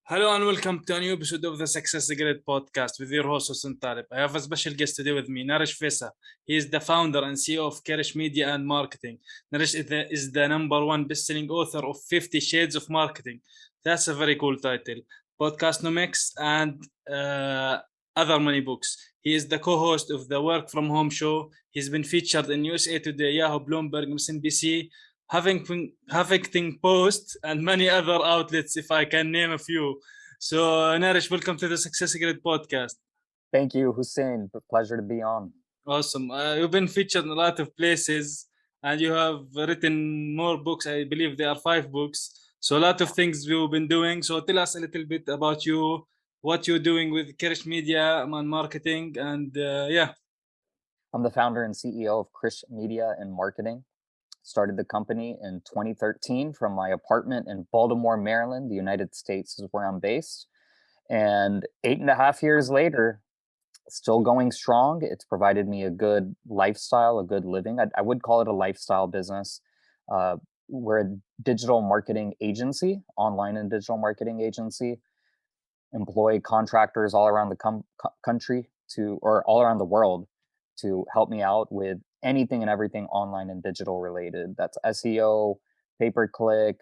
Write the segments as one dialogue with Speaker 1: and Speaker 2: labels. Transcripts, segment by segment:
Speaker 1: Hello and welcome to a new episode of the Success Grid podcast with your host Hussein Talib. I have a special guest today with me, Naresh Vissa. He is the founder and CEO of Krish Media and Marketing. Naresh is the number one best-selling author of 50 Shades of Marketing. That's a very cool title. Podcastanomics and other many books. He is the co-host of the Work From Home show. He's been featured in USA Today, Yahoo, Bloomberg, MSNBC, Huffington Post, and many other outlets, if I can name a few. So, Naresh, welcome to the Success Grid podcast.
Speaker 2: Thank you, Hussein. Pleasure to be on.
Speaker 1: Awesome. You've been featured in a lot of places, and you have written more books. I believe there are 5 books. So, a lot of things you've been doing. So, tell us a little bit about you, what you're doing with Krish Media and Marketing, and yeah.
Speaker 2: I'm the founder and CEO of Krish Media and Marketing. Started the company in 2013 from my apartment in Baltimore, Maryland. The United States is where I'm based. And 8.5 years later, still going strong. It's provided me a good lifestyle, a good living. I would call it a lifestyle business. We're a digital marketing agency, online and digital marketing agency. Employ contractors all around the country or all around the world to help me out with anything and everything online and digital related. That's SEO, pay-per-click,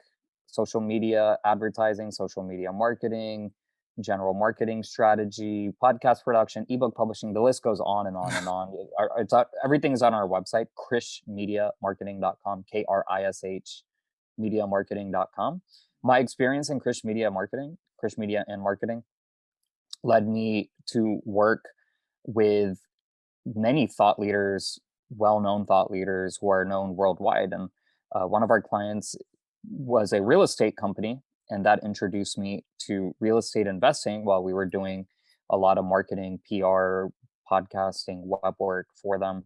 Speaker 2: social media advertising, social media marketing, general marketing strategy, podcast production, ebook publishing. The list goes on and on and on. Everything is on our website, krishmediamarketing.com, Krish mediamarketing.com. My experience in Krish Media and Marketing led me to work with many thought leaders, well-known thought leaders who are known worldwide. And one of our clients was a real estate company, and that introduced me to real estate investing while we were doing a lot of marketing, PR, podcasting, web work for them.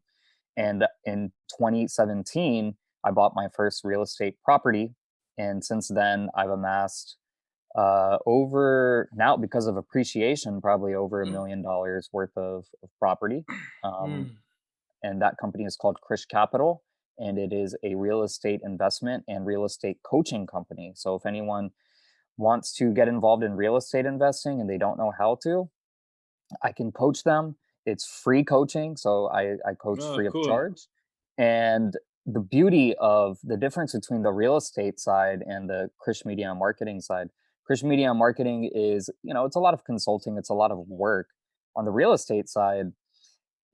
Speaker 2: And in 2017, I bought my first real estate property. And since then, I've amassed over now, because of appreciation, probably over $1 million worth of property. And that company is called Krish Capital, and it is a real estate investment and real estate coaching company. So if anyone wants to get involved in real estate investing and they don't know how to, I can coach them. It's free coaching. So I coach free of charge. And the beauty of the difference between the real estate side and the Krish Media and Marketing side, Krish Media and Marketing is, it's a lot of consulting. It's a lot of work. On the real estate side,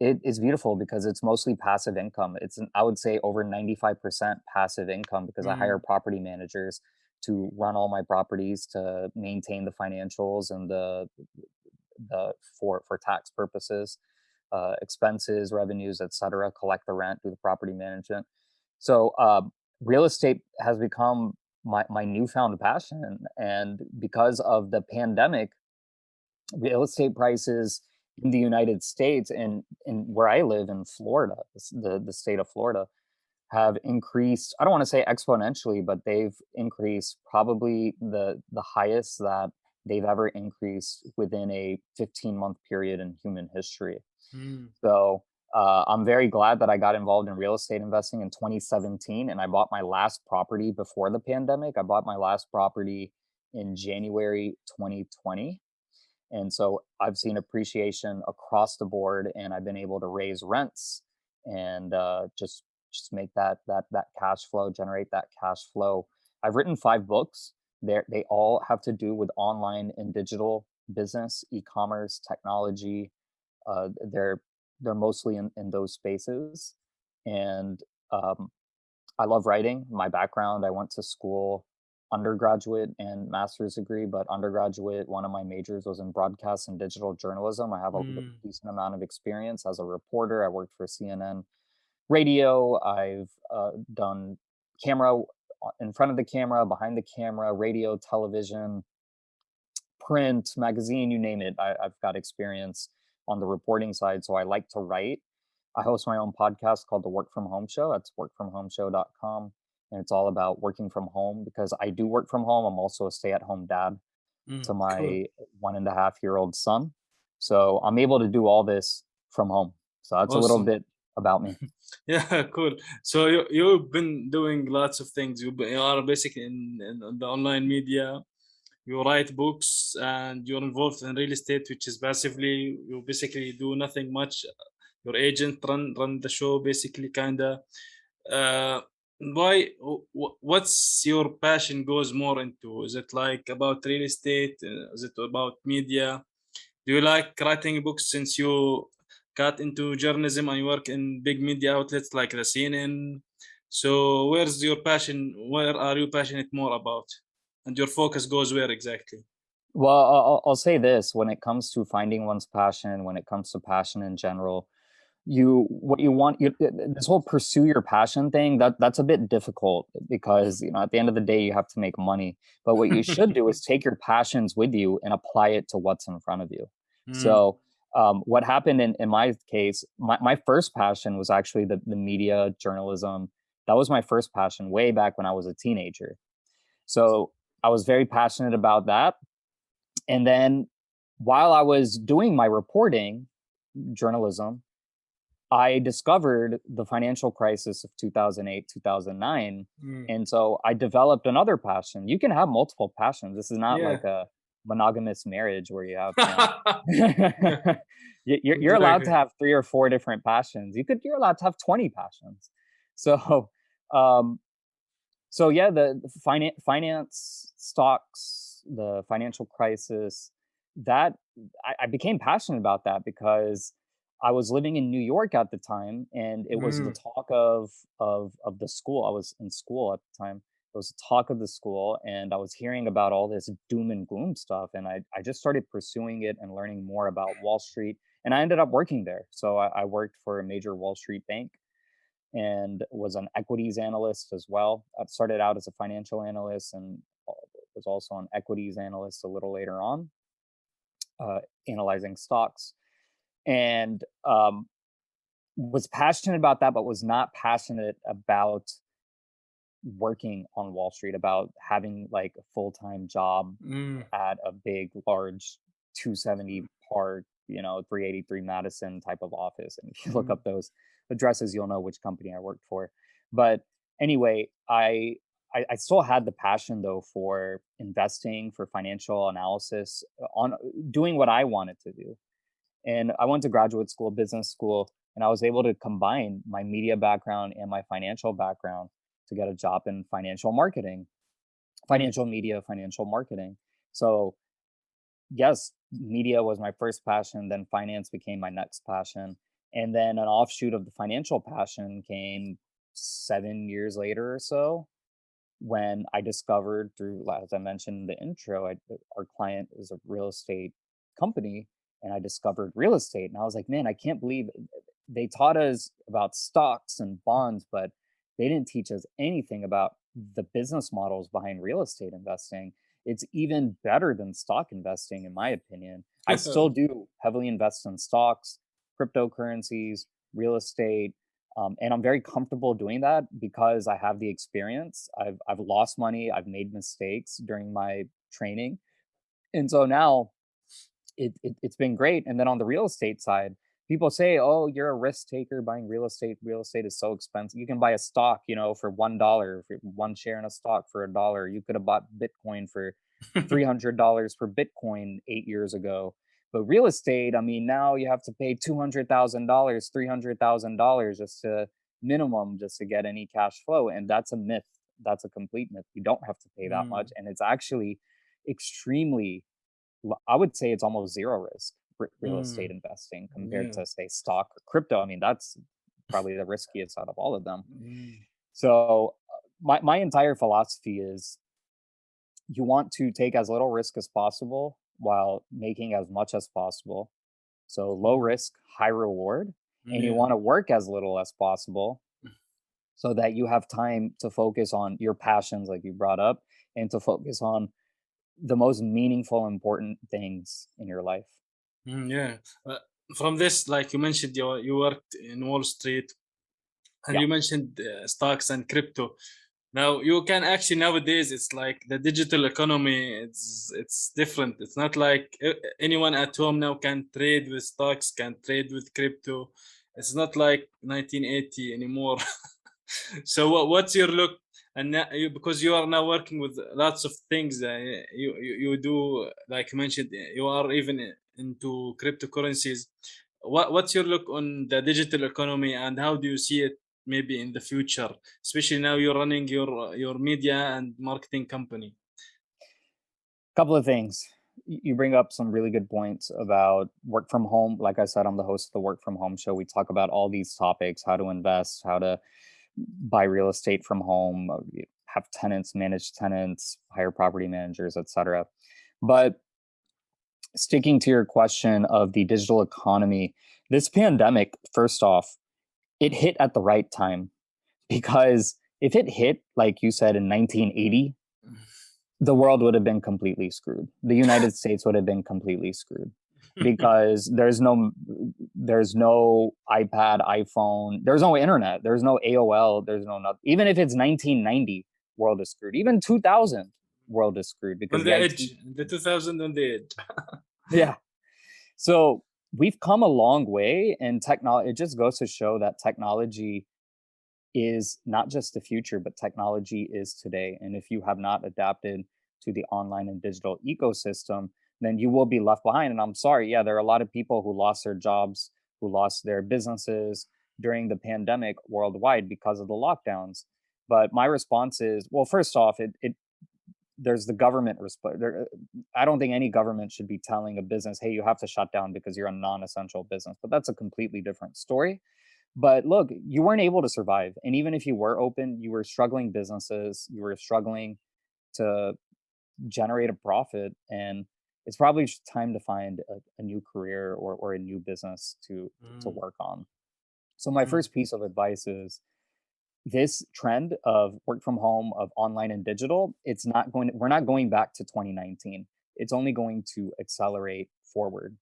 Speaker 2: it is beautiful because it's mostly passive income. I would say over 95% passive income because I hire property managers to run all my properties, to maintain the financials and for tax purposes, expenses, revenues, etc., collect the rent, do the property management. So real estate has become my newfound passion. And because of the pandemic, real estate prices in the United States and where I live in Florida, the state of Florida, have increased. I don't want to say exponentially, but they've increased probably the highest that they've ever increased within a 15-month period in human history. So I'm very glad that I got involved in real estate investing in 2017, and I bought my last property before the pandemic. I bought my last property in January 2020. And so I've seen appreciation across the board, and I've been able to raise rents and just make that cash flow, generate that cash flow. I've written 5 books. They all have to do with online and digital business, e-commerce, technology. They're mostly in those spaces. And I love writing. My background, I went to school, undergraduate and master's degree, but undergraduate, one of my majors was in broadcast and digital journalism. I have a decent amount of experience as a reporter. I worked for CNN radio. I've done camera, in front of the camera, behind the camera, radio, television, print, magazine, you name it. I've got experience on the reporting side. So I like to write. I host my own podcast called The Work From Home Show. That's workfromhomeshow.com. And it's all about working from home because I do work from home. I'm also a stay-at-home dad to my 1.5-year-old son. So I'm able to do all this from home. So that's awesome. A little bit about me.
Speaker 1: Yeah, cool. So you've been doing lots of things. You are basically in the online media. you write books, and you're involved in real estate, which is passively, you basically do nothing much. Your agent run the show basically, kinda. Uh, why? What's your passion goes more into? Is it like about real estate? Is it about media? Do you like writing books since you got into journalism and you work in big media outlets like the CNN? So where's your passion? Where are you passionate more about? And your focus goes where exactly?
Speaker 2: Well, I'll say this: when it comes to finding one's passion, when it comes to passion in general, what you want, this whole pursue your passion thing, that's a bit difficult because at the end of the day you have to make money. But what you should do is take your passions with you and apply it to what's in front of you.
Speaker 1: Mm,
Speaker 2: So what happened in my case, my first passion was actually the media journalism. That was my first passion way back when I was a teenager. So I was very passionate about that. And then while I was doing my reporting journalism, I discovered the financial crisis of 2008, 2009.
Speaker 1: mm.
Speaker 2: And so I developed another passion. You can have multiple passions. This is not
Speaker 1: Yeah.
Speaker 2: like a monogamous marriage where you have, you're allowed to
Speaker 1: Exactly.
Speaker 2: have 3 or 4 different passions. You're allowed to have 20 passions. So, um, so yeah, the finance, stocks, the financial crisis, that I became passionate about that because I was living in New York at the time, and it was the
Speaker 1: Mm.
Speaker 2: talk of the school. I was in school at the time. It was the talk of the school, and I was hearing about all this doom and gloom stuff, and I just started pursuing it and learning more about Wall Street, and I ended up working there. So I worked for a major Wall Street bank and was an equities analyst as well. I started out as a financial analyst and was also an equities analyst a little later on, uh, analyzing stocks. And was passionate about that, but was not passionate about working on Wall Street, about having like a full time job
Speaker 1: Mm.
Speaker 2: at a big, large 270 Park, 383 Madison type of office. And if you look
Speaker 1: Mm.
Speaker 2: up those addresses, you'll know which company I worked for. But anyway, I still had the passion though for investing, for financial analysis, on doing what I wanted to do. And I went to graduate school, business school, and I was able to combine my media background and my financial background to get a job in financial marketing,
Speaker 1: Mm.
Speaker 2: financial media, financial marketing. So yes, media was my first passion, then finance became my next passion. And then an offshoot of the financial passion came 7 years later or so when I discovered through, as I mentioned in the intro, our client is a real estate company, and I discovered real estate. And I was like, man, I can't believe they taught us about stocks and bonds, but they didn't teach us anything about the business models behind real estate investing. It's even better than stock investing, in my opinion. I still do heavily invest in stocks, cryptocurrencies, real estate, and I'm very comfortable doing that because I have the experience. I've lost money, I've made mistakes during my training, and so now it's been great. And then on the real estate side, people say, "Oh, you're a risk taker buying real estate. Real estate is so expensive. You can buy a stock, for $1, for one share in a stock for $1. You could have bought Bitcoin for $300 per Bitcoin 8 years ago." But real estate, I mean, now you have to pay $200,000, $300,000 just to minimum just to get any cash flow, and that's a myth. That's a complete myth. You don't have to pay that much,
Speaker 1: Mm.
Speaker 2: and it's actually extremely, I would say it's almost zero risk, real estate
Speaker 1: Mm.
Speaker 2: investing compared
Speaker 1: Yeah.
Speaker 2: to, say, stock or crypto. I mean, that's probably the riskiest out of all of them.
Speaker 1: Mm.
Speaker 2: So my entire philosophy is you want to take as little risk as possible while making as much as possible. So low
Speaker 1: Mm.
Speaker 2: risk, high reward. And you
Speaker 1: Yeah.
Speaker 2: want to work as little as possible so that you have time to focus on your passions, like you brought up, and to focus on the most meaningful, important things in your life.
Speaker 1: Mm. Yeah. Uh, from this, like you mentioned, you worked in Wall Street, and
Speaker 2: Yeah.
Speaker 1: you mentioned stocks and crypto. Now you can actually, nowadays it's like the digital economy. It's different. It's not like anyone at home now can trade with stocks, can trade with crypto. It's not like 1980 anymore. So what's your look? And now because you are now working with lots of things, you do, like you mentioned, you are even into cryptocurrencies. What's your look on the digital economy, and how do you see it maybe in the future, especially now you're running your media and marketing company?
Speaker 2: Couple of things. You bring up some really good points about work from home. Like I said, I'm the host of the Work from Home show. We talk about all these topics: how to invest, how to buy real estate from home, have tenants, manage tenants, hire property managers, etc. But sticking to your question of the digital economy, this pandemic, first off, it hit at the right time, because if it hit, like you said, in 1980, the world would have been completely screwed. The United States would have been completely screwed, because there's no iPad, iPhone, there's no internet, there's no AOL, there's no nothing. Even if it's 1990, world is screwed. Even 2000, world is screwed,
Speaker 1: On
Speaker 2: because
Speaker 1: the
Speaker 2: the
Speaker 1: edge,
Speaker 2: IT.
Speaker 1: the 2000 on the edge.
Speaker 2: Yeah. So we've come a long way, and technology, it just goes to show that technology is not just the future, but technology is today. And if you have not adapted to the online and digital ecosystem, then you will be left behind. And I'm sorry, yeah, there are a lot of people who lost their jobs, who lost their businesses during the pandemic worldwide because of the lockdowns. But my response is, well, first off, it there's the government there. I don't think any government should be telling a business, hey, you have to shut down because you're a non-essential business. But that's a completely different story. But look, you weren't able to survive. And even if you were open, you were struggling businesses, you were struggling to generate a profit. And it's probably just time to find a new career, or a new business to
Speaker 1: Mm,
Speaker 2: work on. So my
Speaker 1: mm,
Speaker 2: first piece of advice is, this trend of work from home, of online and digital, we're not going back to 2019. It's only going to accelerate forward.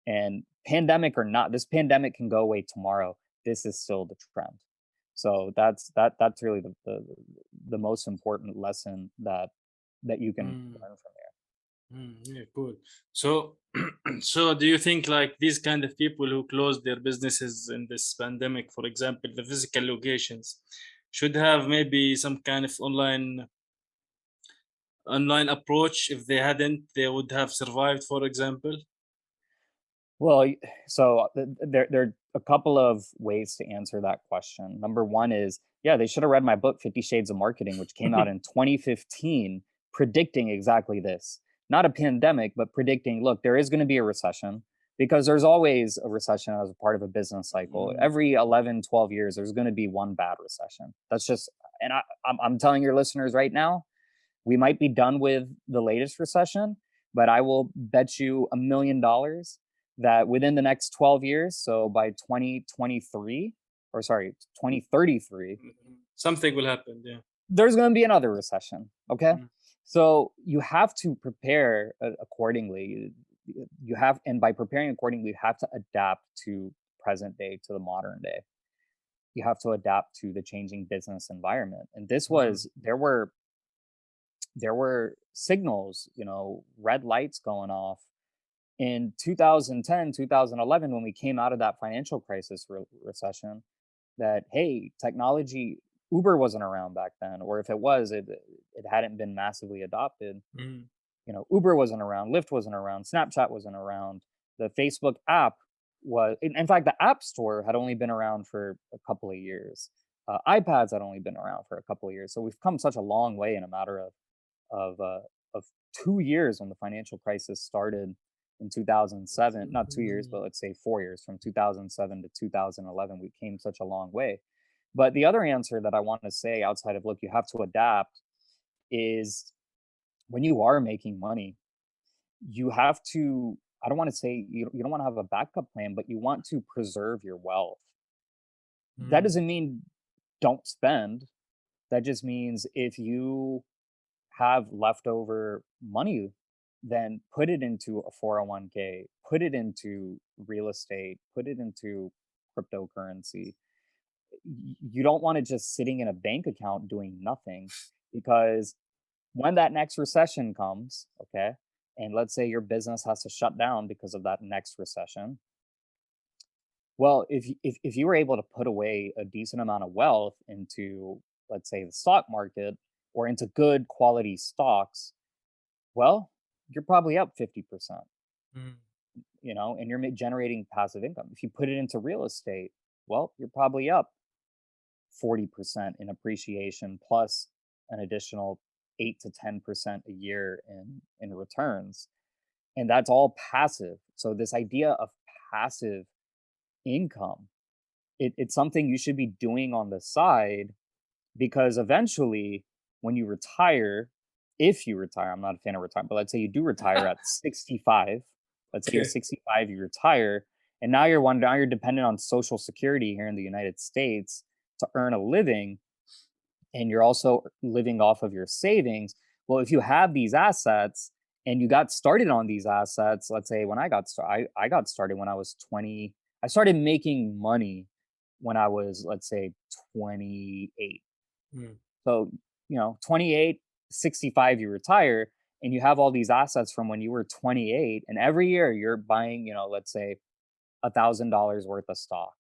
Speaker 2: And pandemic or not, this pandemic can go away tomorrow. This is still the trend. So that's really the most important lesson that you can
Speaker 1: mm,
Speaker 2: learn from there.
Speaker 1: yeah, cool. So, so do you think like these kind of people who closed their businesses in this pandemic, for example, the physical locations, should have maybe some kind of online approach? If they hadn't, they would have survived, for example.
Speaker 2: Well, so there are a couple of ways to answer that question. Number one is, yeah, they should have read my book, 50 Shades of Marketing, which came out in 2015, predicting exactly this. Not a pandemic, but predicting, look, there is going to be a recession, because there's always a recession as a part of a business cycle.
Speaker 1: Mm,
Speaker 2: Every 11, 12 years, there's going to be one bad recession. That's just, and I'm telling your listeners right now, we might be done with the latest recession, but I will bet you $1 million that within the next 12 years, so by 2023, or sorry, 2033,
Speaker 1: something will happen. Yeah.
Speaker 2: there's going to be another recession. Okay.
Speaker 1: Mm,
Speaker 2: So you have to prepare accordingly. You have, and by preparing accordingly, you have to adapt to present day, to the modern day. You have to adapt to the changing business environment. And
Speaker 1: mm,
Speaker 2: there were signals, red lights going off in 2010, 2011, when we came out of that financial crisis recession, that, hey, technology, Uber wasn't around back then, or if it was, it hadn't been massively adopted.
Speaker 1: mm,
Speaker 2: Uber wasn't around, Lyft wasn't around, Snapchat wasn't around, the Facebook app in fact, the App Store had only been around for a couple of years. iPads had only been around for a couple of years. So we've come such a long way in a matter of uh, of 2 years, when the financial crisis started in 2007. Not 2 years, but let's say 4 years, from 2007 to 2011. We came such a long way. But the other answer that I want to say, outside of, look, you have to adapt, is, when you are making money, you have to, I don't want to say, you don't want to have a backup plan, but you want to preserve your wealth. That
Speaker 1: mm,
Speaker 2: doesn't mean don't spend. That just means, if you have leftover money, then put it into a 401k, put it into real estate, put it into cryptocurrency. You don't want it just sitting in a bank account doing nothing, because when that next recession comes, okay, and let's say your business has to shut down because of that next recession, well, if you were able to put away a decent amount of wealth into let's say, the stock market or into good quality stocks, well, you're probably up 50%,
Speaker 1: Mm.
Speaker 2: and you're generating passive income. If you put it into real estate, well, you're probably up 40% in appreciation plus an additional 8 to 10% a year in returns. And that's all passive. So this idea of passive income, it's something you should be doing on the side, because eventually when you retire, if you retire, I'm not a fan of retirement, but let's say you do retire at 65. Let's say you're
Speaker 1: Okay.
Speaker 2: 65, you retire, and now you're dependent on social security here in the United States to earn a living, and you're also living off of your savings. Well, if you have these assets and you got started on these assets, let's say when I got started, I got started when I was 20. I started making money when I was, let's say, 28.
Speaker 1: Mm.
Speaker 2: So, 28, 65, you retire, and you have all these assets from when you were 28. And every year you're buying, let's say $1,000 worth of stock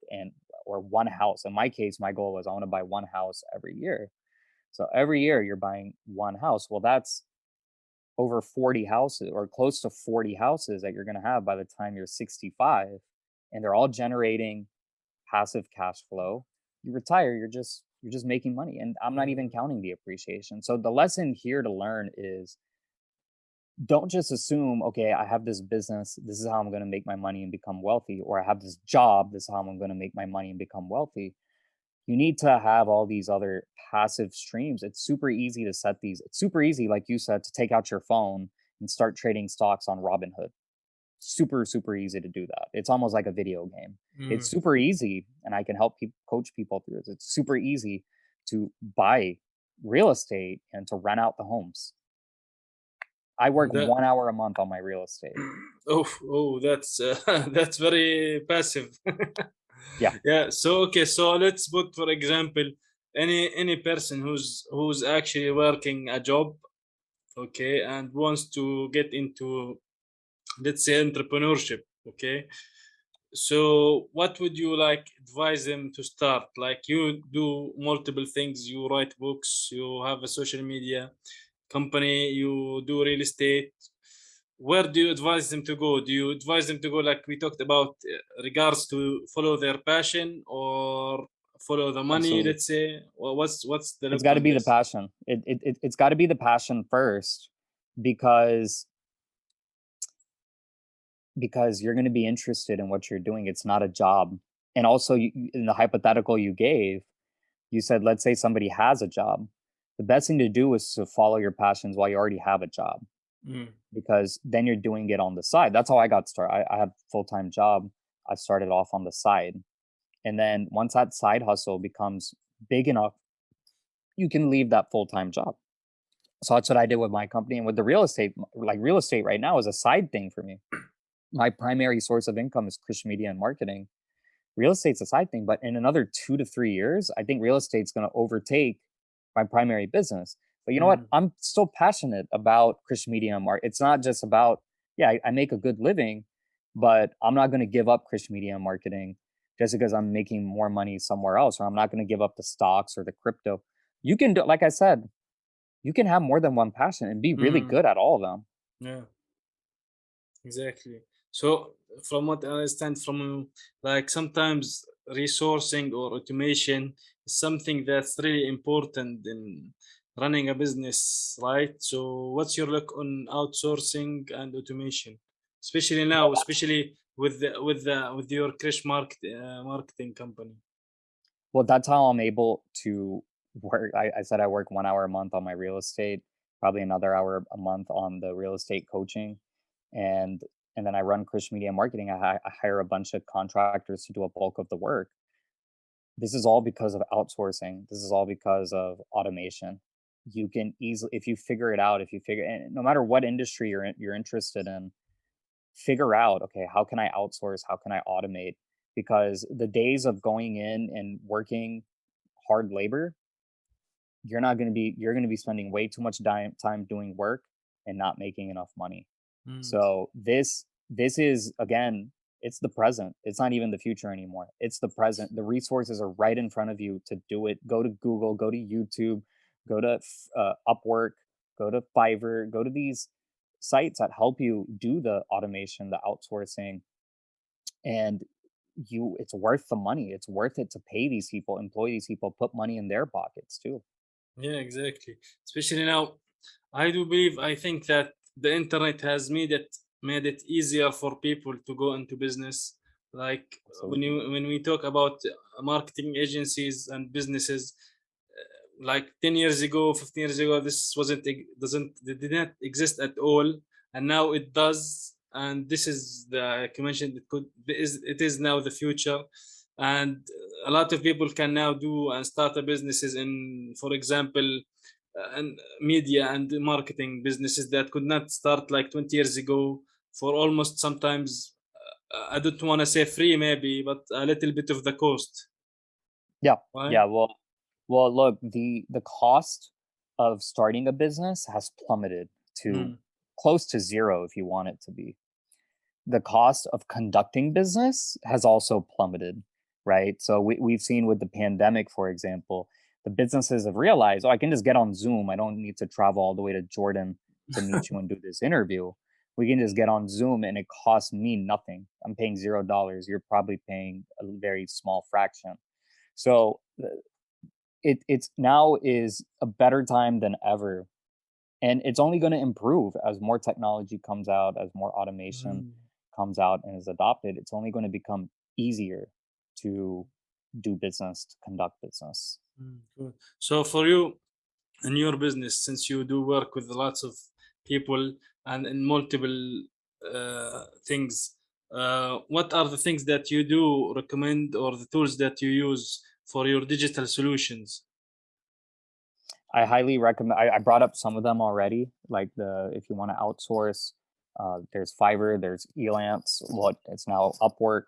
Speaker 2: or one house. In my case, my goal was I want to buy one house every year. So every year you're buying one house. Well, that's over 40 houses or close to 40 houses that you're going to have by the time you're 65. And they're all generating passive cash flow. You retire, you're just making money. And I'm not even
Speaker 1: Mm.
Speaker 2: counting the appreciation. So the lesson here to learn is, don't just assume, okay, I have this business, this is how I'm going to make my money and become wealthy, or I have this job, this is how I'm going to make my money and become wealthy. You need to have all these other passive streams. It's super easy to set these. It's super easy, like you said, to take out your phone and start trading stocks on Robinhood. Super, super easy to do that. It's almost like a video game. It's
Speaker 1: Mm.
Speaker 2: super easy, and I can help coach people through this. It's super easy to buy real estate and to rent out the homes. I work
Speaker 1: That
Speaker 2: 1 hour a month on my real estate.
Speaker 1: oh, that's that's very passive.
Speaker 2: Yeah.
Speaker 1: Yeah. So okay. So let's put, for example, any person who's actually working a job, okay, and wants to get into, let's say, entrepreneurship. Okay. So what would you like advise them to start? Like, you do multiple things. You write books. You have a social media company. You do real estate. Where do you advise them to go? Do you advise them to go, like we talked about, regards to follow their passion or follow the money?
Speaker 2: Absolutely.
Speaker 1: Let's say, well, what's the
Speaker 2: It's
Speaker 1: look
Speaker 2: got to
Speaker 1: on
Speaker 2: be the
Speaker 1: this?
Speaker 2: passion. It's got to be the passion first, because you're going to be interested in what you're doing. It's not a job. And also, in the hypothetical you gave, you said, let's say somebody has a job. The best thing to do is to follow your passions while you already have a job,
Speaker 1: Mm.
Speaker 2: because then you're doing it on the side. That's how I got started. I had a full-time job. I started off on the side. And then once that side hustle becomes big enough, you can leave that full-time job. So that's what I did with my company. And with the real estate, like real estate right now is a side thing for me. My primary source of income is Krish Media and Marketing. Real estate's a side thing, but in another 2 to 3 years, I think real estate's going to overtake my primary business. But you know what?
Speaker 1: Mm.
Speaker 2: I'm still passionate about Krish Media and Marketing. It's not just about, yeah, I make a good living, but I'm not going to give up Krish Media and Marketing just because I'm making more money somewhere else, or I'm not going to give up the stocks or the crypto. You can do, like I said, you can have more than one passion and be really
Speaker 1: Mm.
Speaker 2: good at all of them.
Speaker 1: Yeah. Exactly. So, from what I understand from you, like, sometimes resourcing or automation is something that's really important in running a business, right? So, what's your look on outsourcing and automation, especially now, especially with your Krish marketing company?
Speaker 2: Well, that's how I'm able to work. I said I work 1 hour a month on my real estate, probably another hour a month on the real estate coaching, and then I run Krish Media Marketing. I hire a bunch of contractors to do a bulk of the work. This is all because of outsourcing. This is all because of automation. You can easily, if you figure it out, if you figure, and no matter what industry you're interested in, figure out, okay, how can I outsource? How can I automate? Because the days of going in and working hard labor, you're going to be spending way too much time doing work and not making enough money.
Speaker 1: Mm.
Speaker 2: So this is, again, It's the present. It's not even the future anymore. It's the present. The resources are right in front of you to do it. Go to Google, go to YouTube, go to Upwork, go to Fiverr, go to these sites that help you do the automation, the outsourcing, and it's worth the money. It's worth it to pay these people, employ these people, put money in their pockets too.
Speaker 1: Yeah, exactly. Especially now, I do believe, I think that the internet has made it easier for people to go into business. Like
Speaker 2: Absolutely.
Speaker 1: when we talk about marketing agencies and businesses, like 10 years ago, 15 years ago, this wasn't ex- doesn't they did not exist at all, and now it does. And this is the, like you mentioned, it is now the future, and a lot of people can now do and start a businesses in, for example, and media and marketing businesses that could not start like 20 years ago for almost sometimes, I don't want to say free maybe, but a little bit of the cost,
Speaker 2: Yeah.
Speaker 1: right?
Speaker 2: Yeah. Well, look, the cost of starting a business has plummeted to
Speaker 1: Mm.
Speaker 2: close to zero if you want it to be. The cost of conducting business has also plummeted, right? So we've seen with the pandemic, for example, the businesses have realized, oh, I can just get on Zoom. I don't need to travel all the way to Jordan to meet you and do this interview. We can just get on Zoom and it costs me nothing. I'm paying $0. You're probably paying a very small fraction. So it's now is a better time than ever, and it's only going to improve as more technology comes out, as more automation
Speaker 1: Mm.
Speaker 2: comes out and is adopted. It's only going to become easier to do business, to conduct business.
Speaker 1: Cool. So for you in your business, since you do work with lots of people and in multiple things, what are the things that you do recommend or the tools that you use for your digital solutions?
Speaker 2: I highly recommend. I brought up some of them already, like the if you want to outsource, there's Fiverr, there's Elance, what it's now Upwork,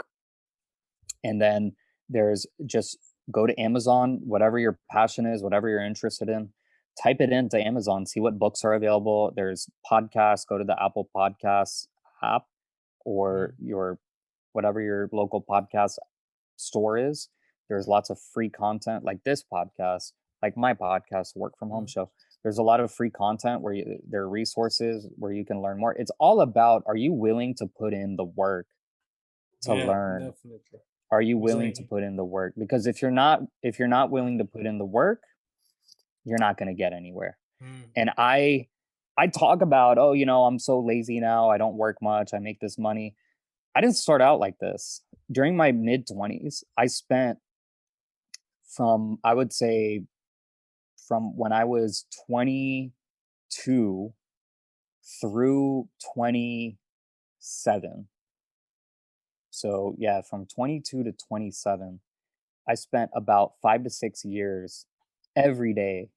Speaker 2: and then there's just go to Amazon, whatever your passion is, whatever you're interested in, type it into Amazon, see what books are available. There's podcasts, go to the Apple Podcasts app or
Speaker 1: Mm.
Speaker 2: your whatever your local podcast store is. There's lots of free content like this podcast, like my podcast, Work from Home
Speaker 1: Mm.
Speaker 2: Show. There's a lot of free content there are resources where you can learn more. It's all about, are you willing to put in the work to
Speaker 1: Yeah,
Speaker 2: learn?
Speaker 1: definitely.
Speaker 2: Are you willing to
Speaker 1: Exactly.
Speaker 2: put in the work? Because if you're not willing to put in the work, you're not going to get anywhere.
Speaker 1: Mm.
Speaker 2: And I talk about, oh, I'm so lazy now, I don't work much, I make this money. I didn't start out like this. During my mid 20s, I spent from, I would say, from when I was 22 through 27. So, yeah, from 22 to 27, I spent about 5 to 6 years every day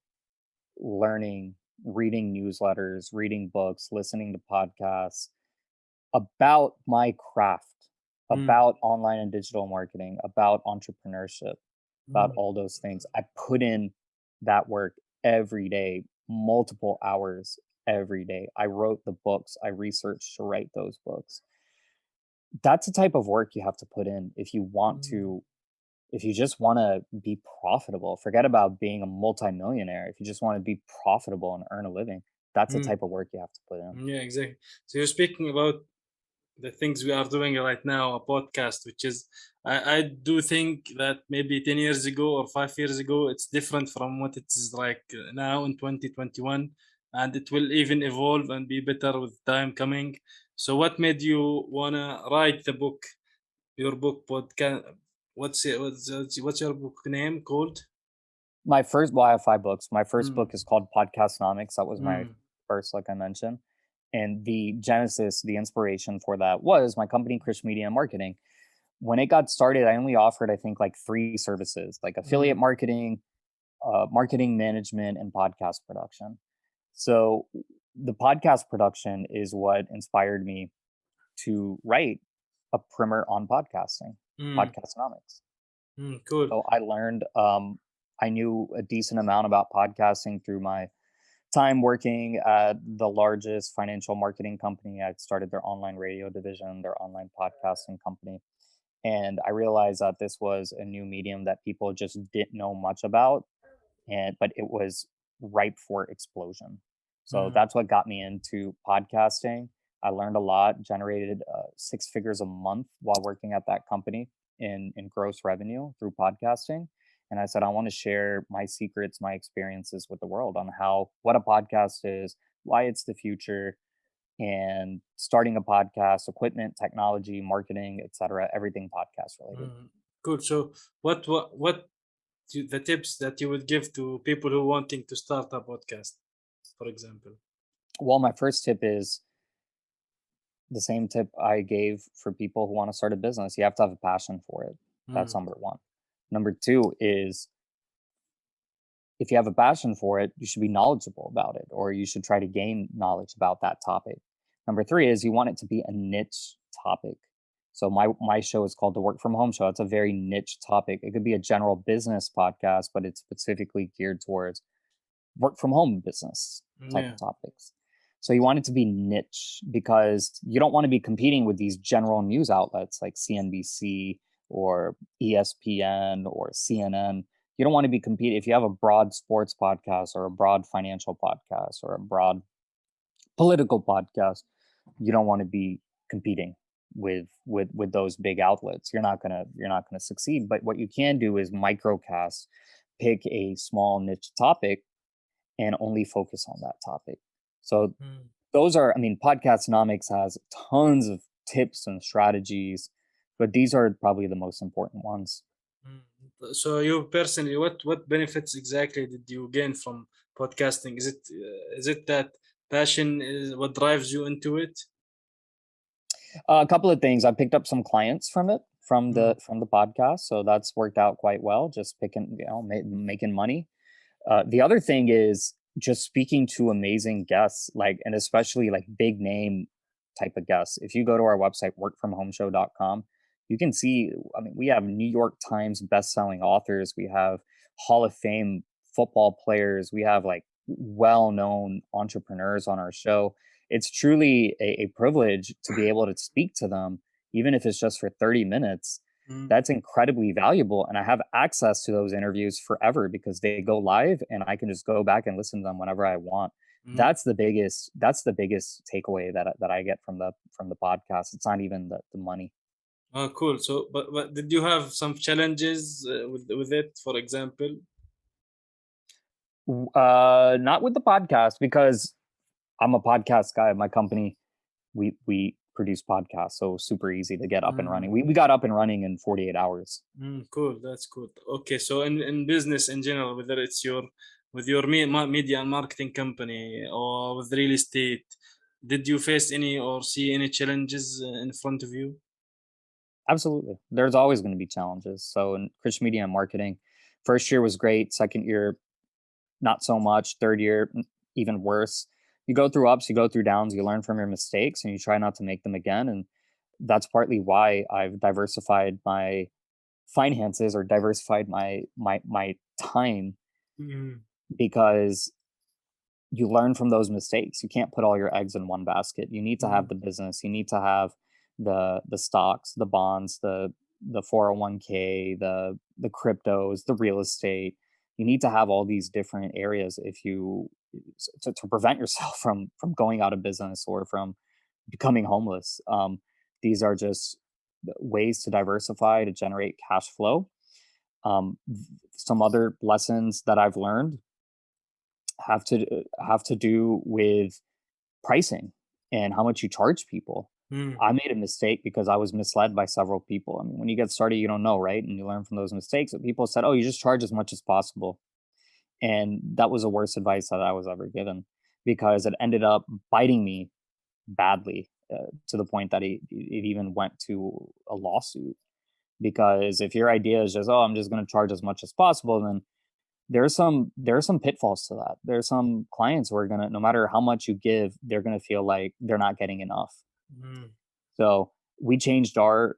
Speaker 2: learning, reading newsletters, reading books, listening to podcasts about my craft,
Speaker 1: Mm.
Speaker 2: about online and digital marketing, about entrepreneurship, about
Speaker 1: Mm.
Speaker 2: all those things. I put in that work every day, multiple hours every day. I wrote the books, I researched to write those books. That's the type of work you have to put in
Speaker 1: Mm.
Speaker 2: if you just want to be profitable. Forget about being a multimillionaire. If you just want to be profitable and earn a living, that's the
Speaker 1: Mm.
Speaker 2: type of work you have to put in.
Speaker 1: Yeah, exactly. So you're speaking about the things we are doing right now, a podcast, which is, I do think that maybe 10 years ago or 5 years ago, it's different from what it is like now in 2021, and it will even evolve and be better with time coming. So what made you wanna write the book, your book podcast? What's your book name called?
Speaker 2: Well, I have 5 books. My first
Speaker 1: Mm.
Speaker 2: book is called Podcastanomics. That was my
Speaker 1: Mm.
Speaker 2: first, like I mentioned. And the genesis, the inspiration for that was my company, Krish Media and Marketing. When it got started, I only offered, I think, like 3 services, like affiliate
Speaker 1: Mm.
Speaker 2: marketing, marketing management, and podcast production. So the podcast production is what inspired me to write a primer on podcasting,
Speaker 1: Mm.
Speaker 2: Podcastonomics.
Speaker 1: Cool.
Speaker 2: So I learned, I knew a decent amount about podcasting through my time working at the largest financial marketing company. I started their online radio division, their online podcasting company. And I realized that this was a new medium that people just didn't know much about, and but it was ripe for explosion. So
Speaker 1: Mm,
Speaker 2: that's what got me into podcasting. I learned a lot, generated 6 figures a month while working at that company in gross revenue through podcasting. And I said, I want to share my secrets, my experiences with the world on how what a podcast is, why it's the future, and starting a podcast, equipment, technology, marketing, etc., everything podcast related.
Speaker 1: mm. Cool. So the tips that you would give to people who wanting to start a podcast, for example?
Speaker 2: Well, my first tip is the same tip I gave for people who want to start a business. You have to have a passion for it. That's
Speaker 1: Mm,
Speaker 2: number one. Number two is if you have a passion for it, you should be knowledgeable about it, or you should try to gain knowledge about that topic. Number three is you want it to be a niche topic. So my show is called the Work from Home Show. It's a very niche topic. It could be a general business podcast, but it's specifically geared towards work from home business type
Speaker 1: yeah.
Speaker 2: of topics. So you want it to be niche because you don't want to be competing with these general news outlets like CNBC or ESPN or CNN. You don't want to be competing if you have a broad sports podcast or a broad financial podcast or a broad political podcast. You don't want to be competing with those big outlets. You're not gonna succeed. But what you can do is microcast, pick a small niche topic and only focus on that topic. So
Speaker 1: Mm,
Speaker 2: those are, I mean, Podcastanomics has tons of tips and strategies, but these are probably the most important ones.
Speaker 1: mm. So you personally, what benefits exactly did you gain from podcasting? Is it that passion is what drives you into it?
Speaker 2: A couple of things. I picked up some clients from it,
Speaker 1: Mm,
Speaker 2: from the podcast, so that's worked out quite well. Just picking, making money. The other thing is just speaking to amazing guests, like, and especially like big name type of guests. If you go to our website, workfromhomeshow.com, you can see, I mean, we have New York Times best-selling authors, we have Hall of Fame football players, we have like well-known entrepreneurs on our show. It's truly a privilege to be able to speak to them, even if it's just for 30 minutes.
Speaker 1: mm,
Speaker 2: That's incredibly valuable, and I have access to those interviews forever because they go live and I can just go back and listen to them whenever I want.
Speaker 1: mm.
Speaker 2: That's the biggest takeaway that I get from the podcast. It's not even the money.
Speaker 1: Oh, cool. So, but did you have some challenges with it, for example?
Speaker 2: Not with the podcast because I'm a podcast guy. My company, we produce podcasts, so super easy to get up and running.
Speaker 1: Mm,
Speaker 2: We got up and running in 48 hours.
Speaker 1: cool. That's cool. Okay, so in business in general, whether it's with your media and marketing company or with real estate, did you face any or see any challenges in front of you?
Speaker 2: Absolutely. There's always going to be challenges. So in Krish Media and Marketing, first year was great. Second year, not so much. Third year, even worse. You go through ups, you go through downs, you learn from your mistakes and you try not to make them again. And that's partly why I've diversified my finances or diversified my time,
Speaker 1: Mm,
Speaker 2: because you learn from those mistakes. You can't put all your eggs in one basket. You need to have
Speaker 1: mm,
Speaker 2: the business. You need to have the stocks, the bonds, the 401k, the cryptos, the real estate. You need to have all these different areas if you to prevent yourself from going out of business or from becoming homeless. These are just ways to diversify to generate cash flow. Some other lessons that I've learned have to do with pricing and how much you charge people.
Speaker 1: mm,
Speaker 2: I made a mistake because I was misled by several people. I mean, when you get started, you don't know, right? And you learn from those mistakes. But people said, "Oh, you just charge as much as possible," and that was the worst advice that I was ever given because it ended up biting me badly, to the point that it even went to a lawsuit. Because if your idea is just, "Oh, I'm just going to charge as much as possible," then there are some pitfalls to that. There's some clients who are gonna, no matter how much you give, they're gonna feel like they're not getting enough.
Speaker 1: mm.
Speaker 2: So we changed our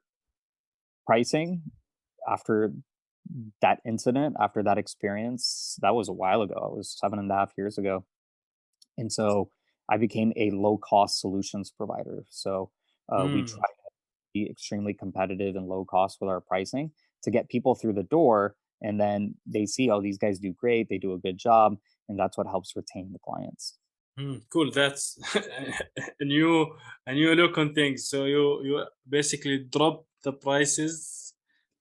Speaker 2: pricing after that incident, after that experience. That was a while ago. It was 7.5 years ago. And so I became a low cost solutions provider. So we
Speaker 1: Mm,
Speaker 2: try to be extremely competitive and low cost with our pricing to get people through the door. And then they see, oh, these guys do great, they do a good job. And that's what helps retain the clients.
Speaker 1: cool. That's a new look on things. So you basically drop the prices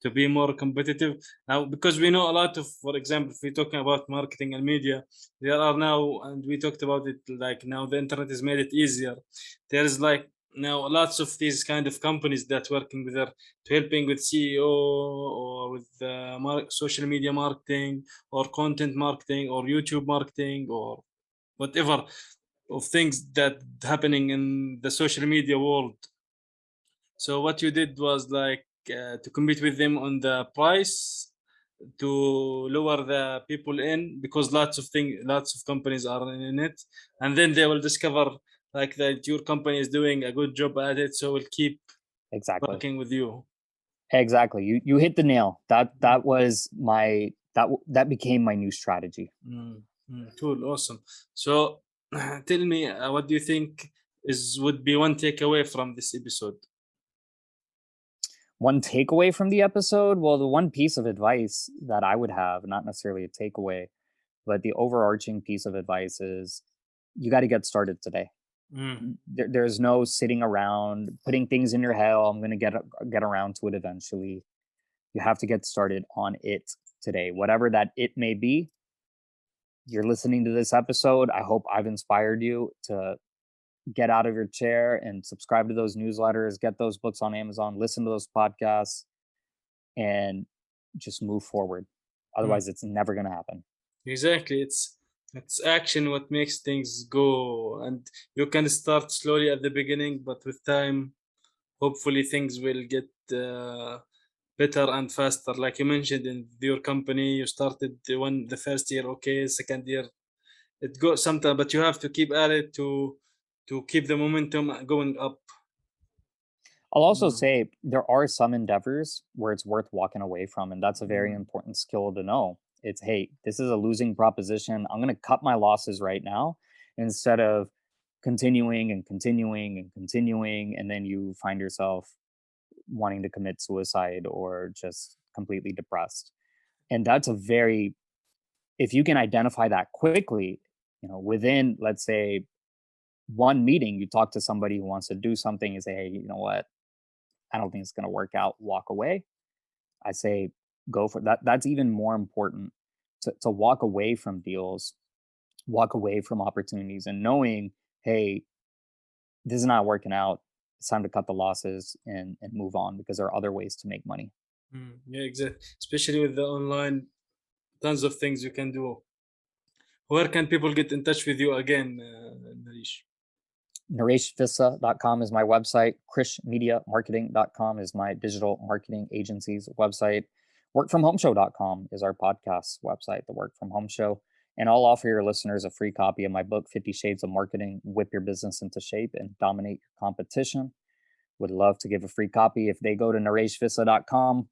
Speaker 1: to be more competitive now, because we know a lot of, for example, if we're talking about marketing and media, there are now, and we talked about it, like now the internet has made it easier. There is like now lots of these kind of companies that working with their to helping with CEO or with social media marketing or content marketing or YouTube marketing or whatever of things that happening in the social media world. So what you did was like to compete with them on the price to lower the people in, because lots of companies are in it, and then they will discover like that your company is doing a good job at it, so we'll keep
Speaker 2: Exactly.
Speaker 1: working with you.
Speaker 2: Exactly. You hit the nail. That was my that became my new strategy.
Speaker 1: Mm, cool, awesome. So tell me, what do you think is would be one takeaway from this episode?
Speaker 2: One takeaway from the episode, well, the one piece of advice that I would have, not necessarily a takeaway, but the overarching piece of advice is you got to get started today.
Speaker 1: Mm,
Speaker 2: There's no sitting around putting things in your head. Oh, I'm going to get around to it eventually. You have to get started on it today, whatever that it may be. You're listening to this episode. I hope I've inspired you to get out of your chair and subscribe to those newsletters, get those books on Amazon, listen to those podcasts, and just move forward.
Speaker 1: mm.
Speaker 2: Otherwise, it's never going to happen.
Speaker 1: Exactly. It's action what makes things go, and you can start slowly at the beginning, but with time, hopefully things will get better and faster. Like you mentioned in your company, you started the first year, okay, second year, it goes sometime, but you have to keep at it to keep the momentum going up.
Speaker 2: I'll also
Speaker 1: Mm,
Speaker 2: say there are some endeavors where it's worth walking away from, and that's a very
Speaker 1: mm,
Speaker 2: important skill to know. It's, hey, this is a losing proposition. I'm going to cut my losses right now instead of continuing and continuing and continuing. And then you find yourself wanting to commit suicide or just completely depressed. And that's a very, if you can identify that quickly, within, let's say, one meeting, you talk to somebody who wants to do something, you say, hey, you know what? I don't think it's going to work out. Walk away. I say, go for that. That's even more important to walk away from deals, walk away from opportunities, and knowing, hey, this is not working out. It's time to cut the losses and move on because there are other ways to make money.
Speaker 1: yeah, exactly. Especially with the online, tons of things you can do. Where can people get in touch with you again, Naresh?
Speaker 2: NareshVissa.com is my website. KrishMediaMarketing.com is my digital marketing agency's website. WorkFromHomeShow.com is our podcast website, the Work From Home Show. And I'll offer your listeners a free copy of my book, 50 Shades of Marketing, Whip Your Business into Shape and Dominate Your Competition. Would love to give a free copy. If they go to NareshVissa.com,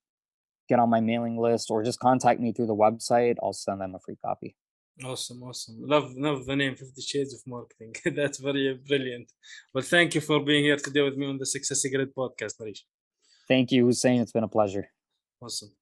Speaker 2: get on my mailing list, or just contact me through the website, I'll send them a free copy.
Speaker 1: Awesome, awesome. Love the name 50 Shades of Marketing. That's very brilliant. Well, thank you for being here today with me on the Success Secret podcast, Naresh.
Speaker 2: Thank you, Hussein. It's been a pleasure.
Speaker 1: Awesome.